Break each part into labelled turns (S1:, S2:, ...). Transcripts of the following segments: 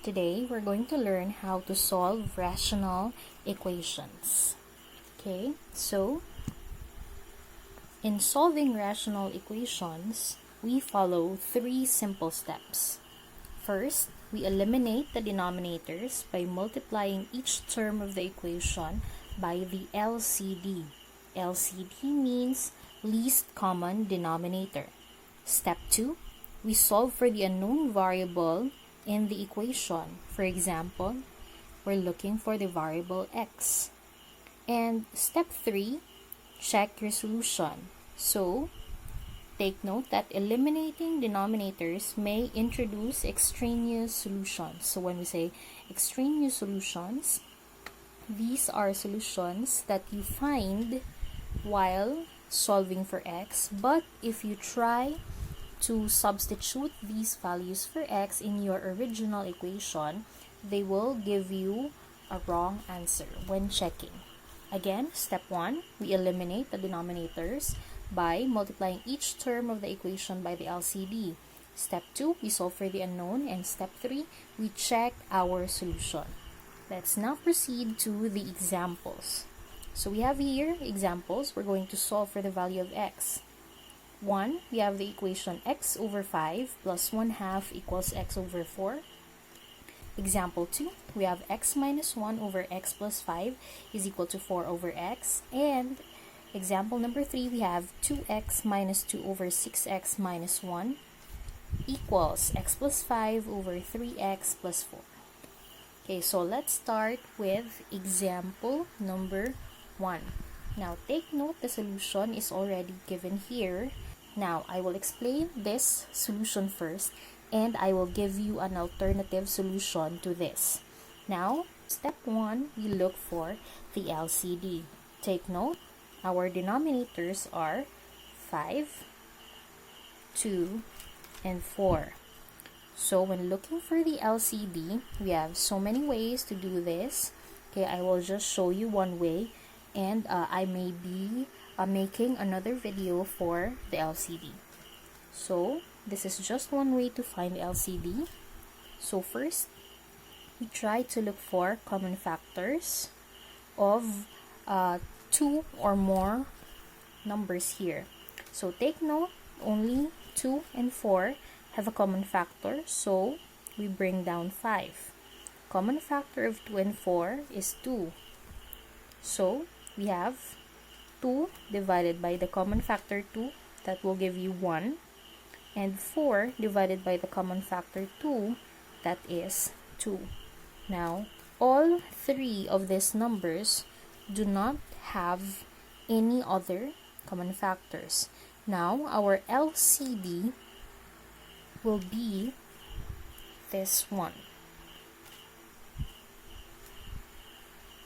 S1: Today, we're going to learn how to solve rational equations. Okay, so in solving rational equations, we follow three simple steps. First, we eliminate the denominators by multiplying each term of the equation by the LCD. LCD means least common denominator. Step 2, we solve for the unknown variable in the equation. For example, we're looking for the variable x. And step 3, check your solution. So, take note that eliminating denominators may introduce extraneous solutions. So when we say extraneous solutions, these are solutions that you find while solving for x, but if you try to substitute these values for x in your original equation, they will give you a wrong answer when checking. Again, step 1, we eliminate the denominators by multiplying each term of the equation by the LCD. Step 2, we solve for the unknown. And step 3, we check our solution. Let's now proceed to the examples. So we have here examples. We're going to solve for the value of x. 1, we have the equation x over 5 plus 1/2 equals x over 4. Example 2, we have x minus 1 over x plus 5 is equal to 4 over x. And example number 3, we have 2x minus 2 over 6x minus 1 equals x plus 5 over 3x plus 4. Okay, so let's start with example number 1. Now, take note the solution is already given here. Now, I will explain this solution first, and I will give you an alternative solution to this. Now, step 1, we look for the LCD. Take note, our denominators are 5, 2, and 4. So, when looking for the LCD, we have so many ways to do this. Okay, I will just show you one way, and I may be making another video for the LCD. So, this is just one way to find the LCD. So, first, we try to look for common factors of 2 or more numbers here. So, take note, only 2 and 4 have a common factor, so we bring down 5. Common factor of 2 and 4 is 2. So, we have 2 divided by the common factor 2, that will give you 1. And 4 divided by the common factor 2, that is 2. Now, all three of these numbers do not have any other common factors. Now, our LCD will be this one.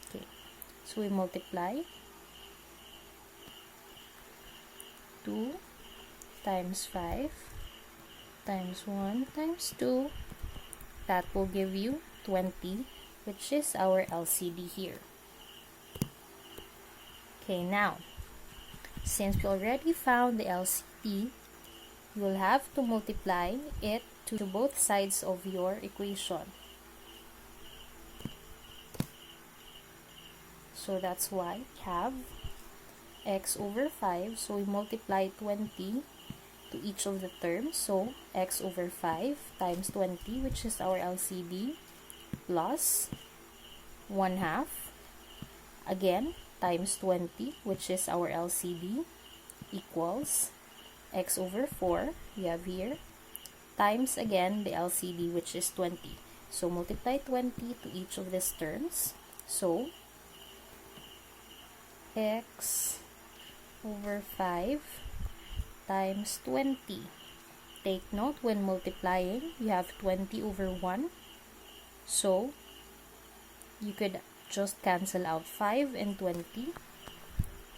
S1: Okay, so we multiply 2 times 5 times 1 times 2. That will give you 20, which is our LCD here. Okay, now, since we already found the LCD, you will have to multiply it to both sides of your equation. So that's why we have x over 5. So we multiply 20 to each of the terms. So x over 5 times 20, which is our LCD, plus 1/2. Again, times 20, which is our LCD, equals x over 4, we have here, times again the LCD, which is 20. So multiply 20 to each of these terms. So x over 5 times 20. Take note, when multiplying, you have 20 over 1. So, you could just cancel out 5 and 20.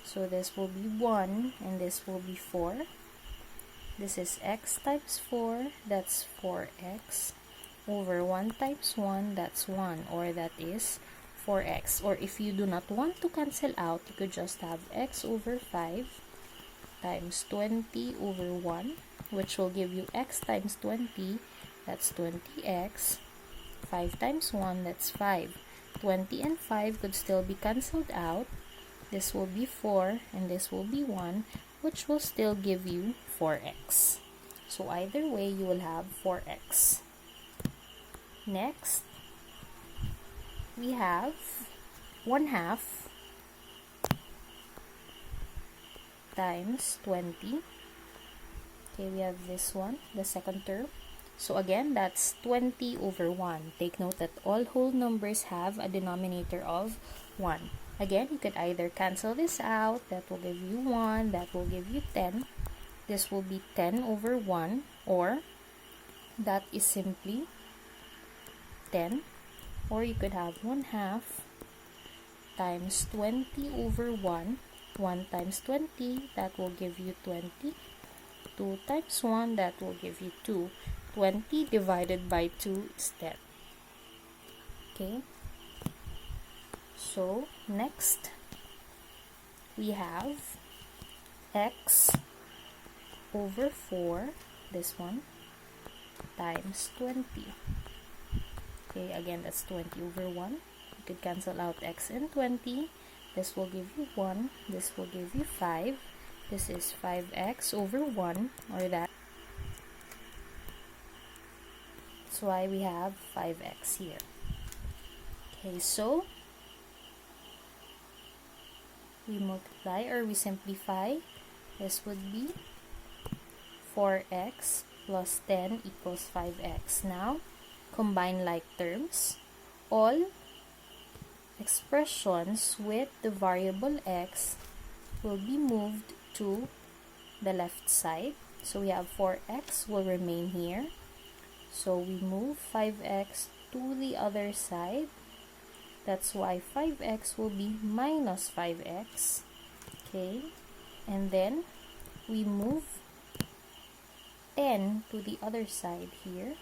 S1: So, this will be 1 and this will be 4. This is x times 4, that's 4x, over 1 times 1, that's 1, or that is 4x. Or if you do not want to cancel out, you could just have x over 5 times 20 over 1, which will give you x times 20, that's 20x, 5 times 1, that's 5. 20 and 5 could still be cancelled out. This will be 4 and this will be 1, which will still give you 4x. So either way, you will have 4x. Next, we have 1/2 times 20. Okay, we have this one, the second term. So again, that's 20 over 1. Take note that all whole numbers have a denominator of 1. Again, you could either cancel this out, that will give you 1, that will give you 10. This will be 10 over 1, or that is simply 10. Or you could have 1/2 times 20 over 1. 1 times 20, that will give you 20. 2 times 1, that will give you 2. 20 divided by 2 is 10. Okay. So, next, we have x over 4, this one, times 20. Okay, again, that's 20 over 1. You could cancel out x and 20. This will give you 1. This will give you 5. This is 5x over 1, or that's why we have 5x here. Okay, so we multiply or we simplify. This would be 4x plus 10 equals 5x. Now, combine like terms. All expressions with the variable x will be moved to the left side. So we have 4x will remain here. So we move 5x to the other side. That's why 5x will be minus 5x. Okay. And then we move 10 to the other side here.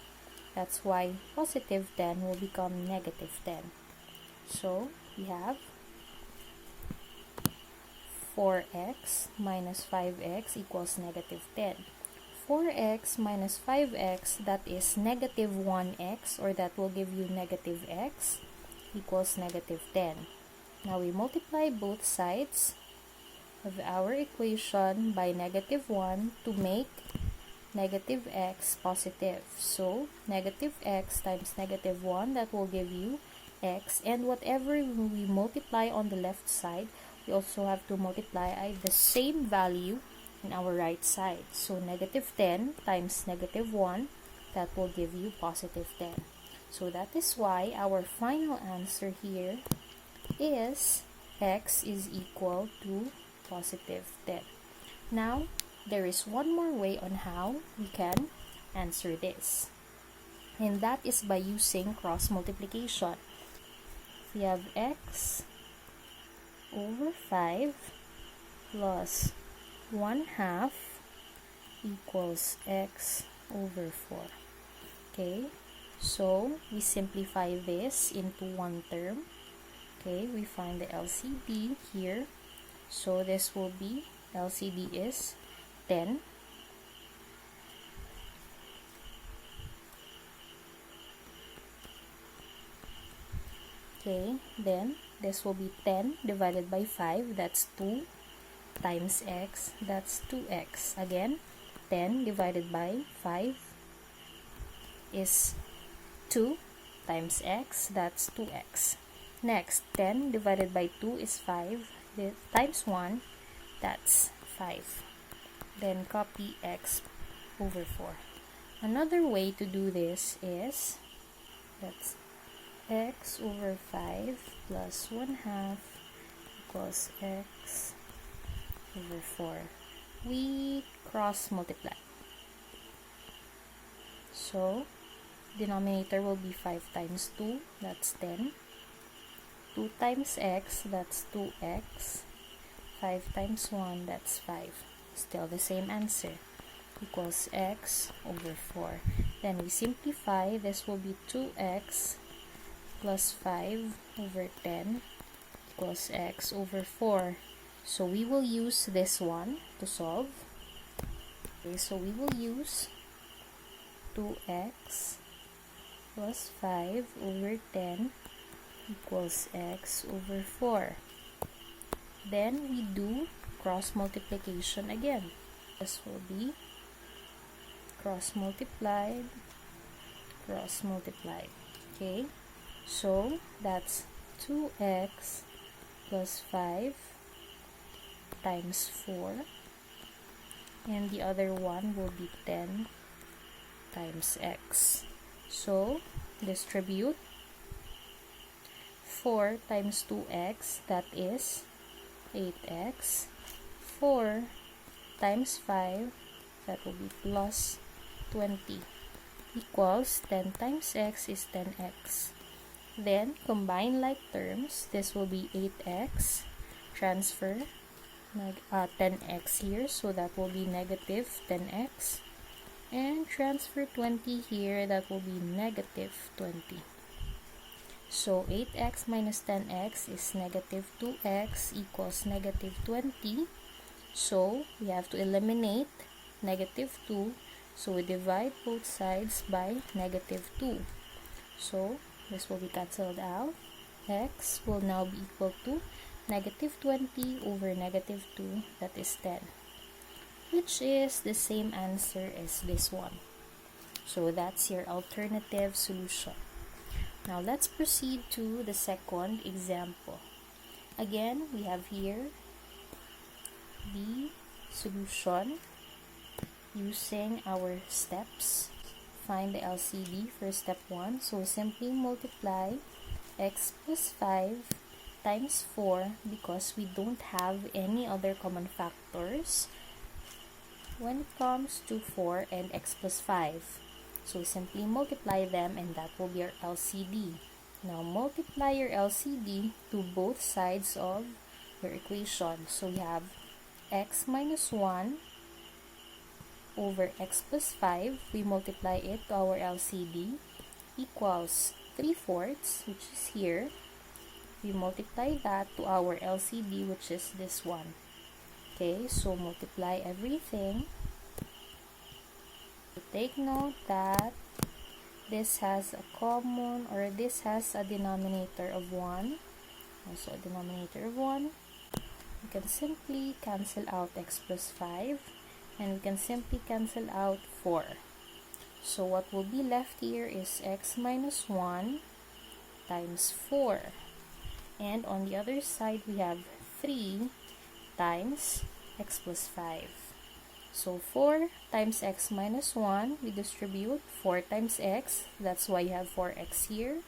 S1: That's why positive 10 will become negative 10. So we have 4x minus 5x equals negative 10. 4x minus 5x, that is negative 1x, or that will give you negative x, equals negative 10. Now we multiply both sides of our equation by negative 1 to make negative x positive. So negative x times negative 1, that will give you x, and whatever we multiply on the left side, we also have to multiply the same value in our right side. So negative 10 times negative 1, that will give you positive 10. So that is why our final answer here is x is equal to positive 10. Now, there is one more way on how we can answer this, and that is by using cross multiplication. We have x over 5 plus 1/2 equals x over 4. Okay, so we simplify this into one term. Okay, we find the LCD here. So this will be, LCD is 10. Okay, then this will be 10 divided by 5, that's 2, times x, that's 2x. Again, 10 divided by 5 is 2, times x, that's 2x. Next, 10 divided by 2 is 5, times 1, that's 5. Then copy x over 4. Another way to do this is, that's x over 5 plus 1/2 equals x over 4. We cross multiply. So, denominator will be 5 times 2, that's 10. 2 times x, that's 2x. 5 times 1, that's 5. Still the same answer, equals x over 4. Then we simplify, this will be 2x plus 5 over 10 equals x over 4. So we will use this one to solve. Okay, so we will use 2x plus 5 over 10 equals x over 4. Then we do cross multiplication again. This will be cross multiplied, okay? So that's 2x plus 5 times 4, and the other one will be 10 times x. So distribute 4 times 2x, that is 8x. 4 times 5, that will be plus 20, equals 10 times x is 10x. Then combine like terms. This will be 8x, transfer 10x here, so that will be negative 10x, and transfer 20 here, that will be negative 20. So 8x minus 10x is negative 2x equals negative 20. So we have to eliminate negative 2. So we divide both sides by negative 2. So this will be cancelled out. X will now be equal to negative 20 over negative 2, that is 10. Which is the same answer as this one. So that's your alternative solution. Now let's proceed to the second example. Again, we have here the solution using our steps. Find the LCD for step 1. So simply multiply x plus 5 times 4 because we don't have any other common factors when it comes to 4 and x plus 5. So simply multiply them and that will be our LCD. Now multiply your LCD to both sides of your equation. So we have x minus 1 over x plus 5. We multiply it to our LCD equals 3/4, which is here. We multiply that to our LCD, which is this one. Okay, so multiply everything. Take note that this has a common, or this has a denominator of 1, also a denominator of 1. We can simply cancel out x plus 5, and we can simply cancel out 4. So what will be left here is x minus 1 times 4. And on the other side, we have 3 times x plus 5. So 4 times x minus 1, we distribute 4 times x, that's why you have 4x here.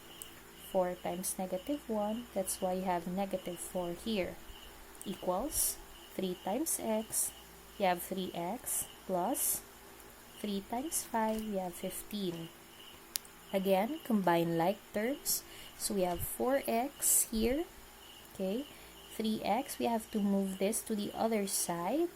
S1: 4 times negative 1, that's why you have negative 4 here, equals 3 times x, you have 3x, plus 3 times 5, we have 15. Again, combine like terms. So we have 4x here, okay, 3x, we have to move this to the other side.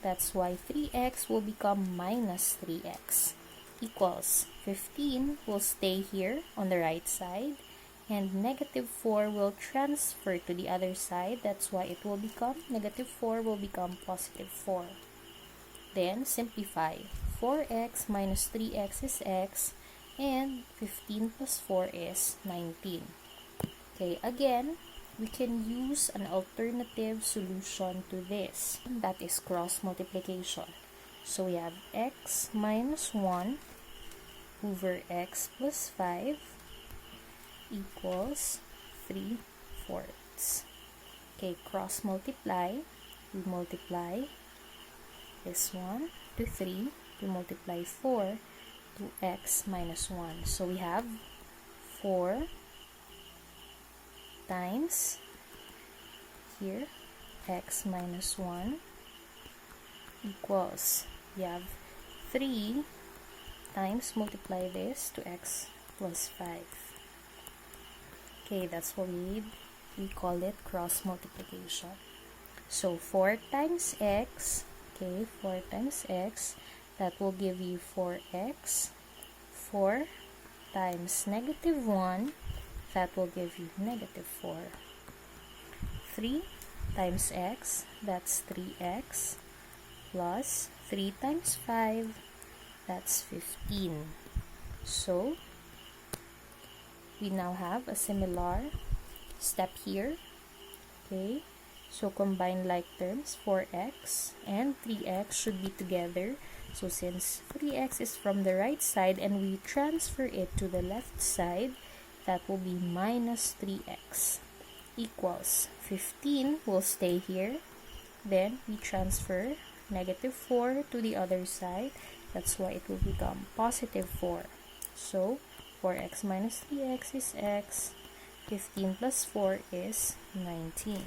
S1: That's why 3x will become minus 3x, equals 15 will stay here on the right side, and negative 4 will transfer to the other side. That's why it will become, negative 4 will become positive 4. Then simplify. 4x minus 3x is x, and 15 plus 4 is 19. Okay, again, we can use an alternative solution to this. That is cross multiplication. So we have x minus 1 over x plus 5 equals 3/4. Okay, cross multiply. We multiply this one to 3. We multiply 4 to x minus 1. So we have 4 times here x minus 1 equals, we have 3 times, multiply this to x plus 5. Okay, that's what we call it cross multiplication. So 4 times x, okay, 4 times x, that will give you 4x. 4 times negative 1, that will give you negative 4. 3 times x, that's 3x, plus 3 times 5, that's 15. So we now have a similar step here. Okay, so combine like terms, 4x and 3x should be together. So since 3x is from the right side and we transfer it to the left side, that will be minus 3x equals 15 will stay here. Then we transfer negative 4 to the other side. That's why it will become positive 4. So 4x minus 3x is x. 15 plus 4 is 19.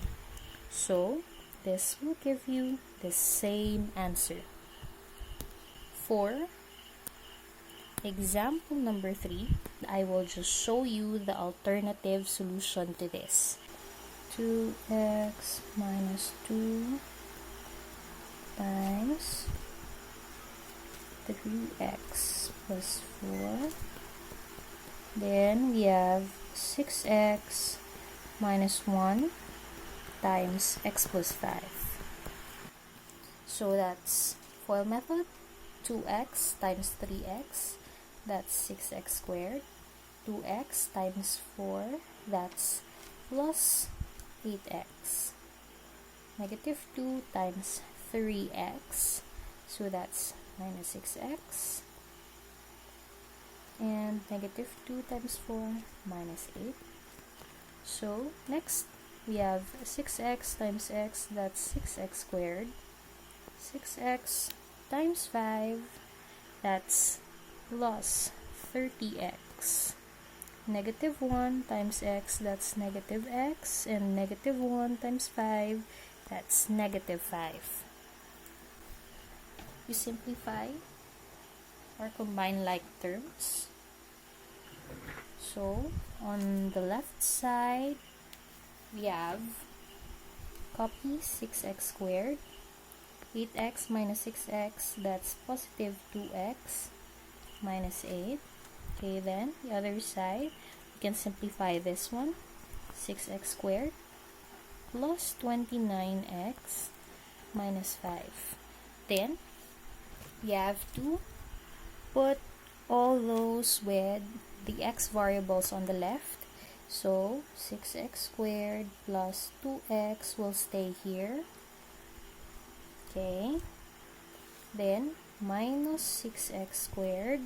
S1: So this will give you the same answer. For example number 3, I will just show you the alternative solution to this. 2x minus 2 times 3x plus 4. Then we have 6x minus 1 times x plus 5. So that's FOIL method. 2x times 3x, that's 6x squared. 2x times 4, that's plus 8x. Negative 2 times 3x, so that's minus 6x. And negative 2 times 4, minus 8. So next we have 6x times x, that's 6x squared. 6x times 5, that's plus 30x. Negative 1 times x, that's negative x. And negative 1 times 5, that's negative 5. You simplify or combine like terms. So on the left side, we have copy 6x squared. 8x minus 6x, that's positive 2x minus 8. Okay, then the other side, we can simplify this one. 6x squared plus 29x minus 5. Then we have to put all those with the x variables on the left. So 6x squared plus 2x will stay here. Okay, then minus 6x squared.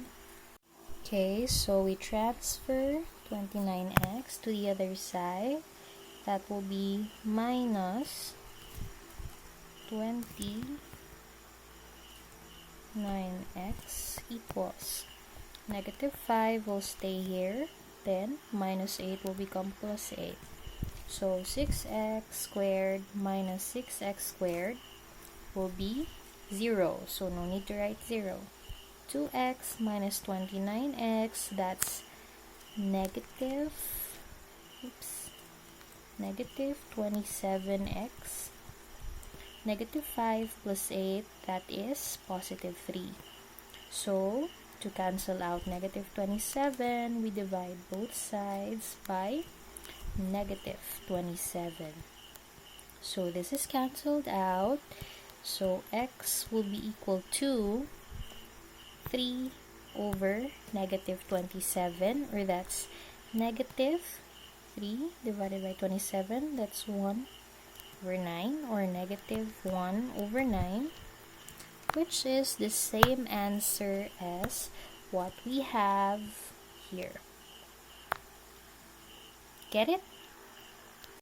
S1: Okay, so we transfer 29x to the other side. That will be minus 29x equals negative 5 will stay here. Then minus 8 will become plus 8. So 6x squared minus 6x squared will be 0, so no need to write 0. 2x minus 29x, that's negative 27x. Negative 5 plus 8, that is positive 3. So to cancel out negative 27, we divide both sides by negative 27. So this is cancelled out. So x will be equal to 3 over negative 27, or that's negative 3 divided by 27, that's 1 over 9, or negative 1 over 9, which is the same answer as what we have here. Get it?